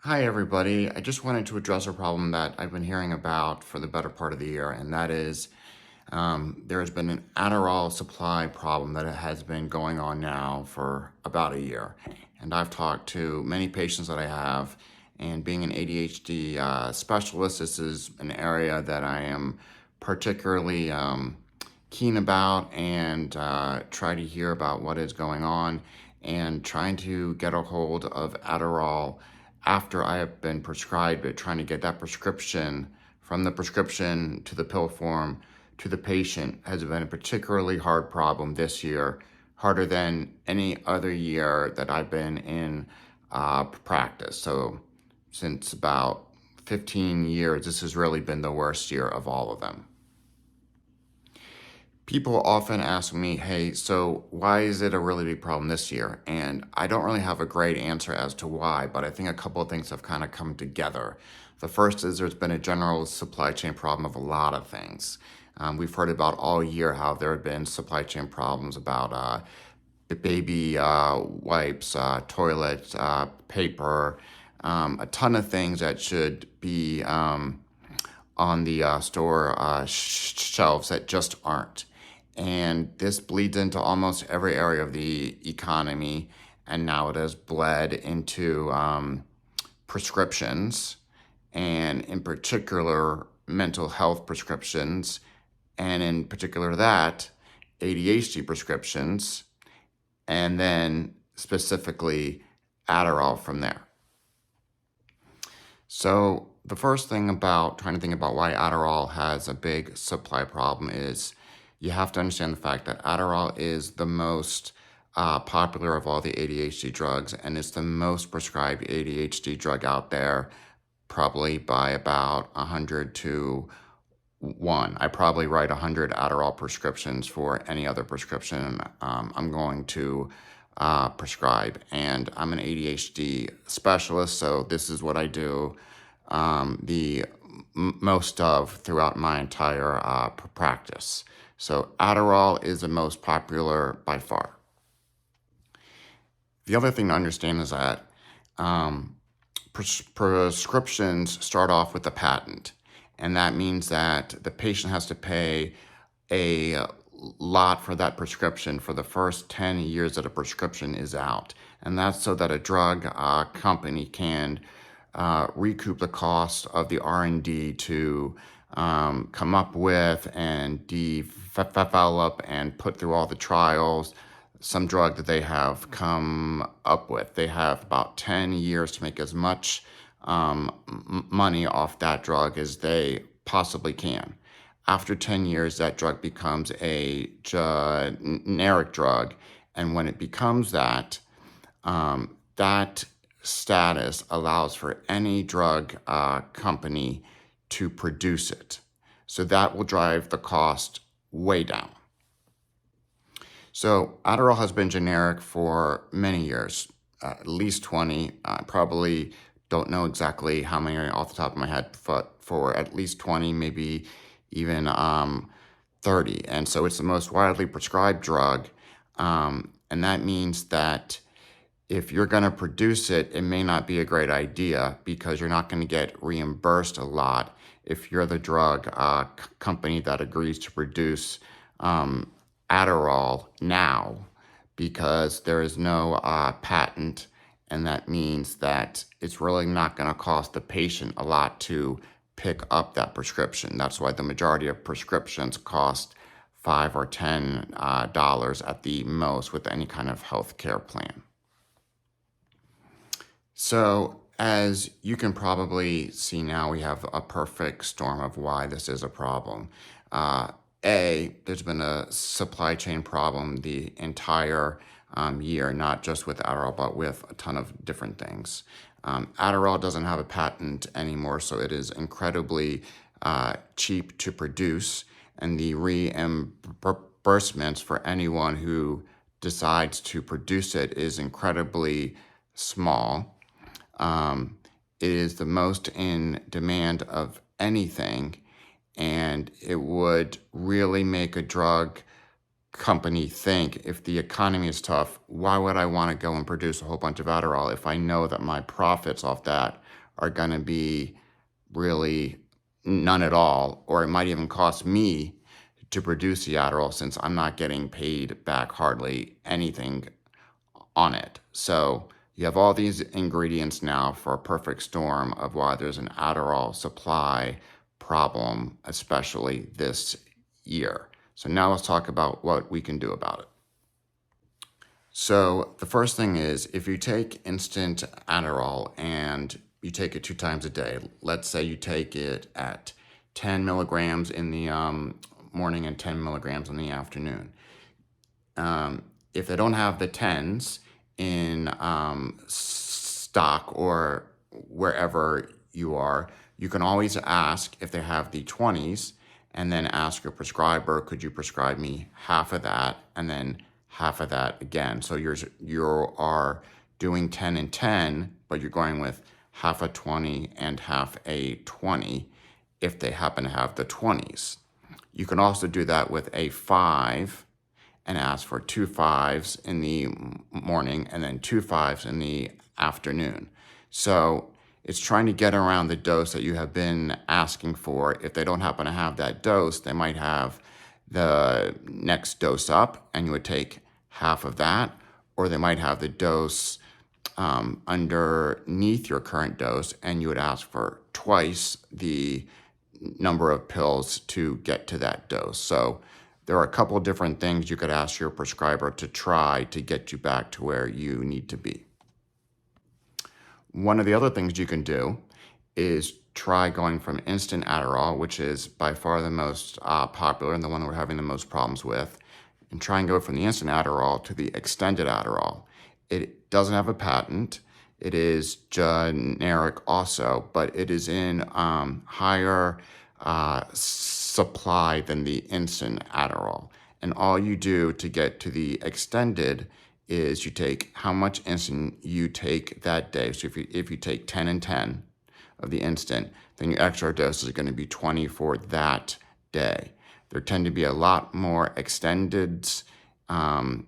Hi, everybody. I just wanted to address a problem that I've been hearing about for the better part of the year, and that is there has been an Adderall supply problem that has been going on now for about a year. And I've talked to many patients that I have, and being an ADHD specialist, this is an area that I am particularly keen about and try to hear about what is going on and trying to get a hold of Adderall after I have been prescribed it, trying to get that prescription from the prescription to the pill form to the patient has been a particularly hard problem this year, harder than any other year that I've been in practice. So since about 15 years, this has really been the worst year of all of them. People often ask me, hey, so why is it a really big problem this year? And I don't really have a great answer as to why, but I think a couple of things have kind of come together. The first is there's been a general supply chain problem of a lot of things. We've heard about all year how there have been supply chain problems about baby wipes, toilet paper, a ton of things that should be on the store shelves that just aren't. And this bleeds into almost every area of the economy. And now it has bled into prescriptions, and in particular, mental health prescriptions, and in particular that, ADHD prescriptions, and then specifically Adderall from there. So the first thing about trying to think about why Adderall has a big supply problem is you have to understand the fact that Adderall is the most popular of all the ADHD drugs, and it's the most prescribed ADHD drug out there, probably by about 100 to 1. I probably write 100 Adderall prescriptions for any other prescription I'm going to prescribe. And I'm an ADHD specialist, so this is what I do most of throughout my entire practice. So Adderall is the most popular by far. The other thing to understand is that prescriptions start off with a patent, and that means that the patient has to pay a lot for that prescription for the first 10 years that a prescription is out. And that's so that a drug company can recoup the cost of the R&D to come up with and develop and put through all the trials some drug that they have come up with. They have about 10 years to make as much money off that drug as they possibly can. After 10 years, that drug becomes a generic drug. And when it becomes that, that status allows for any drug company to produce it. So that will drive the cost way down. So Adderall has been generic for many years, at least 20. I probably don't know exactly how many off the top of my head, but for at least 20, maybe even 30. And so it's the most widely prescribed drug. And that means that if you're going to produce it, it may not be a great idea because you're not going to get reimbursed a lot if you're the drug company that agrees to produce Adderall now, because there is no patent, and that means that it's really not going to cost the patient a lot to pick up that prescription. That's why the majority of prescriptions cost $5 or $10 at the most with any kind of healthcare plan. So as you can probably see now, we have a perfect storm of why this is a problem. There's been a supply chain problem the entire year, not just with Adderall, but with a ton of different things. Adderall doesn't have a patent anymore, so it is incredibly cheap to produce, and the reimbursements for anyone who decides to produce it is incredibly small. It is the most in demand of anything, and it would really make a drug company think, if the economy is tough, why would I want to go and produce a whole bunch of Adderall if I know that my profits off that are going to be really none at all, or it might even cost me to produce the Adderall since I'm not getting paid back hardly anything on it. So you have all these ingredients now for a perfect storm of why there's an Adderall supply problem, especially this year. So now let's talk about what we can do about it. So the first thing is, if you take instant Adderall and you take it 2 times a day, let's say you take it at 10 milligrams in the morning and 10 milligrams in the afternoon. If they don't have the 10s in stock or wherever you are, you can always ask if they have the 20s, and then ask your prescriber, could you prescribe me half of that and then half of that again? So you are doing 10 and 10, but you're going with half a 20 and half a 20 if they happen to have the 20s. You can also do that with a 5 and ask for 2 5s in the morning and then 2 5s in the afternoon. So it's trying to get around the dose that you have been asking for. If they don't happen to have that dose, they might have the next dose up and you would take half of that, or they might have the dose underneath your current dose and you would ask for twice the number of pills to get to that dose. So there are a couple of different things you could ask your prescriber to try to get you back to where you need to be. One of the other things you can do is try going from instant Adderall, which is by far the most popular and the one that we're having the most problems with, and try and go from the instant Adderall to the extended Adderall. It doesn't have a patent. It is generic also, but it is in higher supply than the instant Adderall. And all you do to get to the extended is you take how much instant you take that day. So if you take 10 and 10 of the instant, then your extra dose is going to be 20 for that day. There tend to be a lot more extended around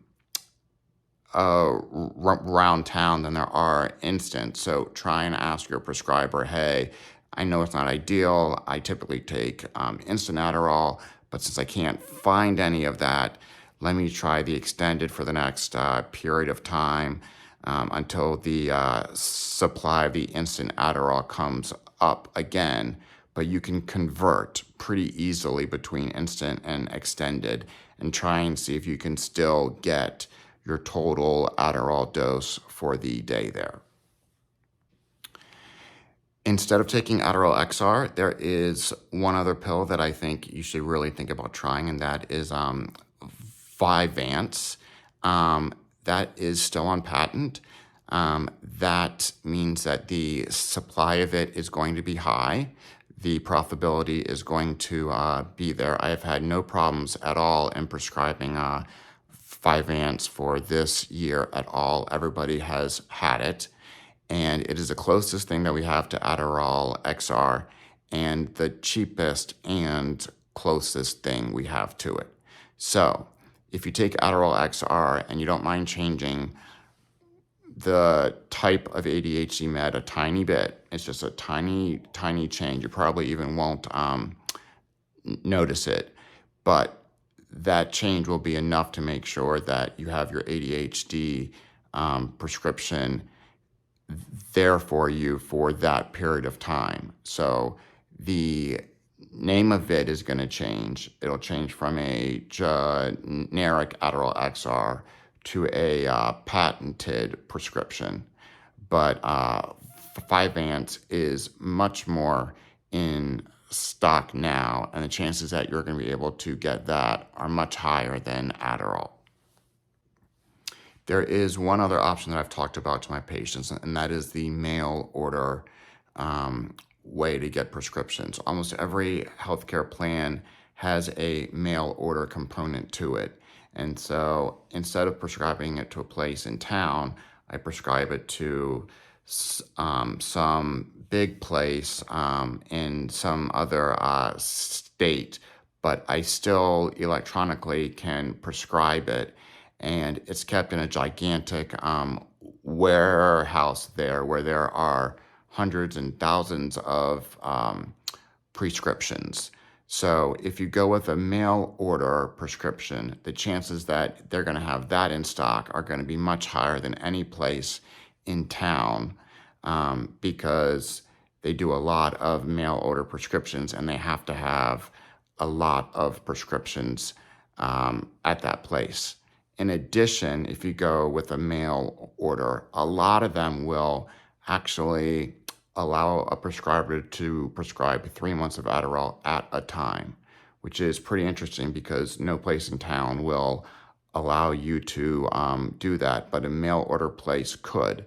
town than there are instant. So try and ask your prescriber, hey, I know it's not ideal. I typically take instant Adderall, but since I can't find any of that, let me try the extended for the next period of time until the supply of the instant Adderall comes up again. But you can convert pretty easily between instant and extended and try and see if you can still get your total Adderall dose for the day there. Instead of taking Adderall XR, there is one other pill that I think you should really think about trying, and that is Vyvanse. That is still on patent. That means that the supply of it is going to be high. The profitability is going to be there. I have had no problems at all in prescribing Vyvanse for this year at all. Everybody has had it. And it is the closest thing that we have to Adderall XR and the cheapest and closest thing we have to it. So if you take Adderall XR and you don't mind changing the type of ADHD med a tiny bit, it's just a tiny, tiny change. You probably even won't notice it, but that change will be enough to make sure that you have your ADHD prescription there for you for that period of time. So the name of it is going to change. It'll change from a generic Adderall XR to a patented prescription. But Vyvanse is much more in stock now, and the chances that you're going to be able to get that are much higher than Adderall. There is one other option that I've talked about to my patients, and that is the mail order way to get prescriptions. Almost every healthcare plan has a mail order component to it. And so instead of prescribing it to a place in town, I prescribe it to some big place in some other state, but I still electronically can prescribe it. And it's kept in a gigantic warehouse there where there are hundreds and thousands of prescriptions. So if you go with a mail order prescription, the chances that they're going to have that in stock are going to be much higher than any place in town, because they do a lot of mail order prescriptions and they have to have a lot of prescriptions at that place. In addition, if you go with a mail order, a lot of them will actually allow a prescriber to prescribe 3 months of Adderall at a time, which is pretty interesting because no place in town will allow you to do that, but a mail order place could.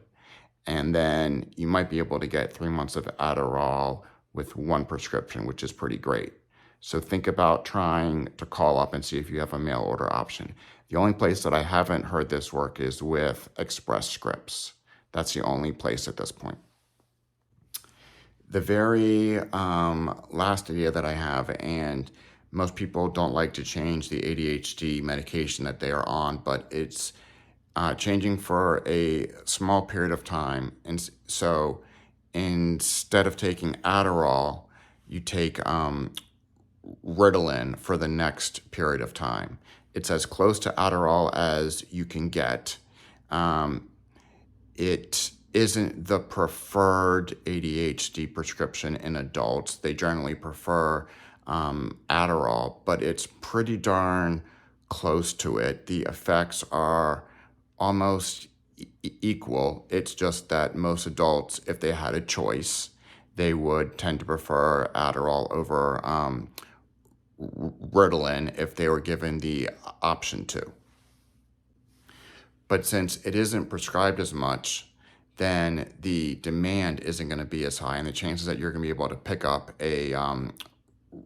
And then you might be able to get 3 months of Adderall with one prescription, which is pretty great. So think about trying to call up and see if you have a mail order option. The only place that I haven't heard this work is with Express Scripts. That's the only place at this point. The very last idea that I have, and most people don't like to change the ADHD medication that they are on, but it's changing for a small period of time. And so instead of taking Adderall, you take Ritalin for the next period of time. It's as close to Adderall as you can get. It isn't the preferred ADHD prescription in adults. They generally prefer Adderall, but it's pretty darn close to it. The effects are almost equal. It's just that most adults, if they had a choice, they would tend to prefer Adderall over Ritalin if they were given the option to. But since it isn't prescribed as much, then the demand isn't going to be as high, and the chances that you're going to be able to pick up a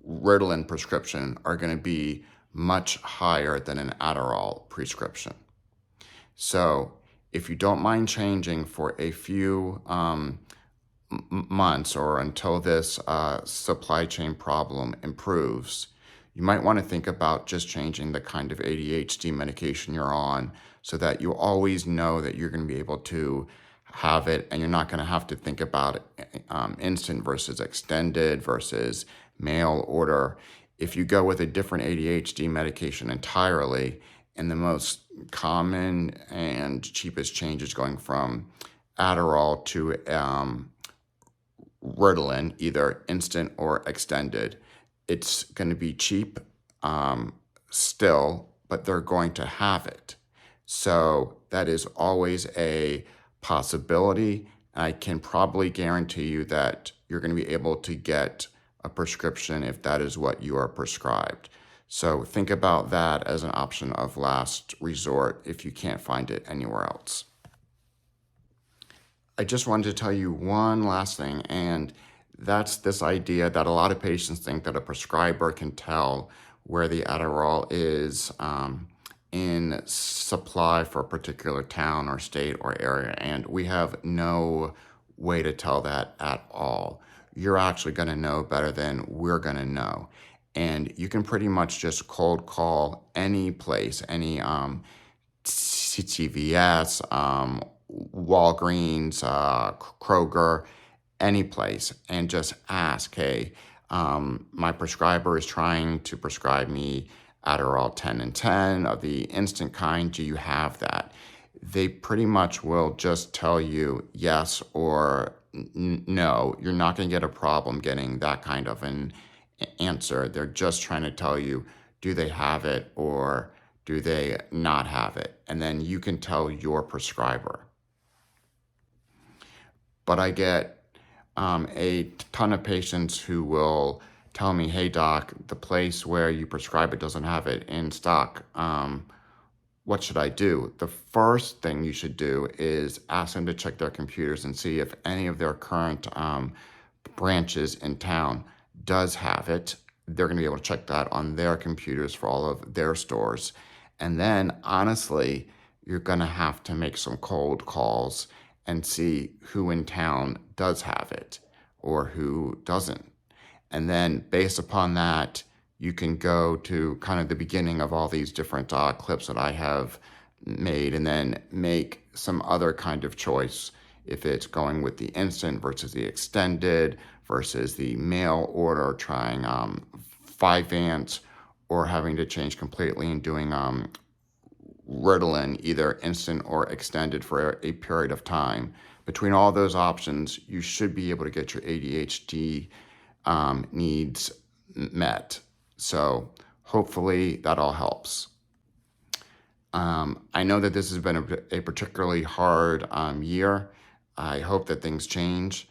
Ritalin prescription are going to be much higher than an Adderall prescription. So if you don't mind changing for a few months or until this supply chain problem improves, you might want to think about just changing the kind of ADHD medication you're on so that you always know that you're going to be able to have it and you're not going to have to think about it, instant versus extended versus mail order. If you go with a different ADHD medication entirely, and the most common and cheapest change is going from Adderall to Ritalin, either instant or extended. It's going to be cheap still, but they're going to have it. So that is always a possibility. I can probably guarantee you that you're going to be able to get a prescription if that is what you are prescribed. So think about that as an option of last resort if you can't find it anywhere else. I just wanted to tell you one last thing, and that's this idea that a lot of patients think that a prescriber can tell where the Adderall is in supply for a particular town or state or area, and we have no way to tell that at all. You're actually going to know better than we're going to know. And you can pretty much just cold call any place, any CVS, Walgreens, Kroger, any place, and just ask, hey, my prescriber is trying to prescribe me Adderall 10 and 10 of the instant kind. Do you have that? They pretty much will just tell you yes or no. You're not going to get a problem getting that kind of an answer. They're just trying to tell you, do they have it or do they not have it? And then you can tell your prescriber. But I get a ton of patients who will tell me, hey doc, the place where you prescribe it doesn't have it in stock. What should I do? The first thing you should do is ask them to check their computers and see if any of their current branches in town does have it. They're going to be able to check that on their computers for all of their stores. And then, honestly, you're going to have to make some cold calls and see who in town does have it or who doesn't. And then, based upon that, you can go to kind of the beginning of all these different clips that I have made and then make some other kind of choice if it's going with the instant versus the extended versus the mail order, trying Vyvanse, or having to change completely and doing Ritalin, either instant or extended for a period of time. Between all those options, you should be able to get your ADHD needs met. So hopefully that all helps. I know that this has been a particularly hard year. I hope that things change.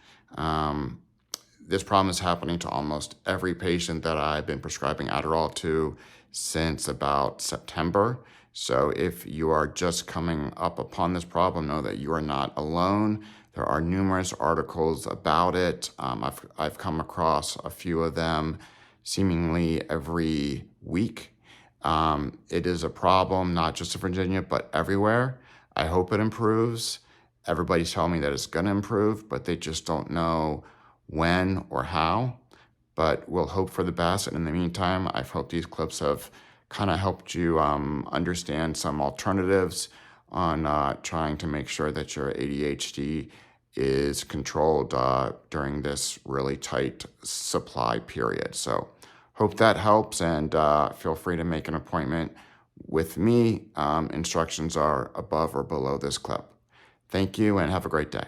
This problem is happening to almost every patient that I've been prescribing Adderall to since about September. So if you are just coming up upon this problem, know that you are not alone. There are numerous articles about it. I've come across a few of them seemingly every week. It is a problem, not just in Virginia, but everywhere. I hope it improves. Everybody's telling me that it's going to improve, but they just don't know when or how. But we'll hope for the best. And in the meantime, I hope these clips have kind of helped you understand some alternatives on trying to make sure that your ADHD is controlled during this really tight supply period. So hope that helps, and feel free to make an appointment with me. Instructions are above or below this clip. Thank you and have a great day.